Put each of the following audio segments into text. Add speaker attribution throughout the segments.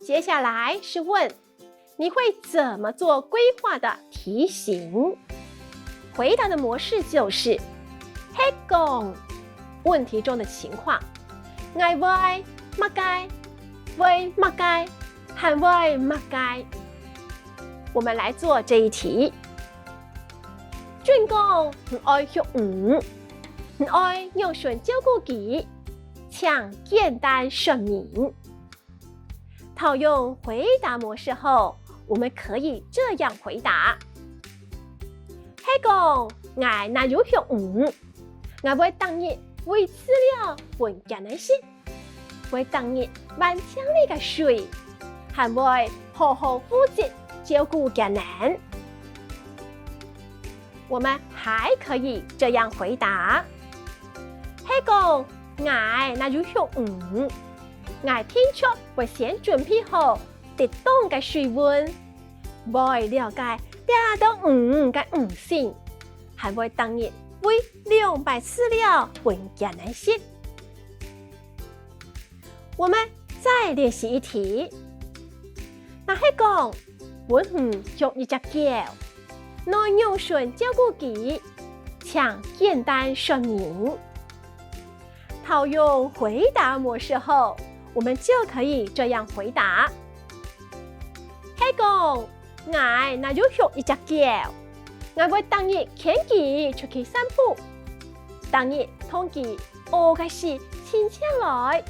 Speaker 1: 接下来是问，你会怎么做规划的题型？回答的模式就是黑讲问题中的情况，爱會乜街，會乜街，還會乜街。我們來做這一題。專講唔愛學唔愛用順交顧記，請簡單說明。套用回答模式後，我們可以這樣回答：黑講愛那有學唔，我會當日為資料揾艱難些，會當日萬千里嘅水，還會好好負責照顧艱難。我們還可以這樣回答：黑講愛那有學唔，愛聽出會先準備好適當嘅水溫，會了解嗲到唔嘅唔性，還會當日為200資料揾艱難些。我們再練習一題。那係講，我學一隻狗，內用順照顧記，請簡單說明。套用回答模式後，我們就可以這樣回答：係講，愛那有學一隻狗，我會當日牽佢出去散步，當日同佢學嘅事親切來，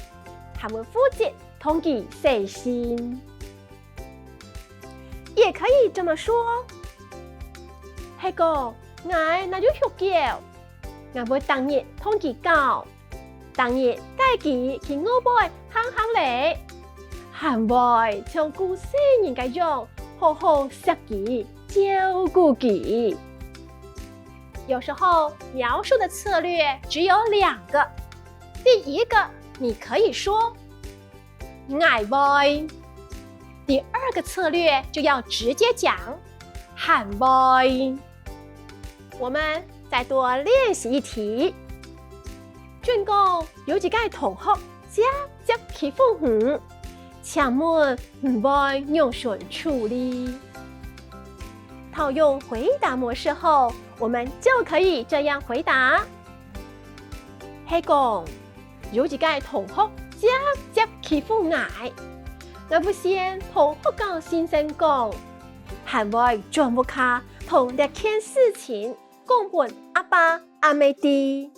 Speaker 1: 還會負責同佢細心。也可以這麼說：係講，愛那有學狗，我會當日同佢講，當日帶佢去外邊行行嚟，還會像顧世人嘅樣好好錫佢照顧佢。有時候描述的策略只有2個，第一個你可以說愛會，第2個策略就要直接講還會。我們再多練習一題。專講有幾個同學接欺負請問唔會用順處理。套用回答模式後，我們就可以這樣回答：係講有幾個同學接欺負我會先同學校先生講，還會專門卡同這件事情講俾阿爸阿妹知。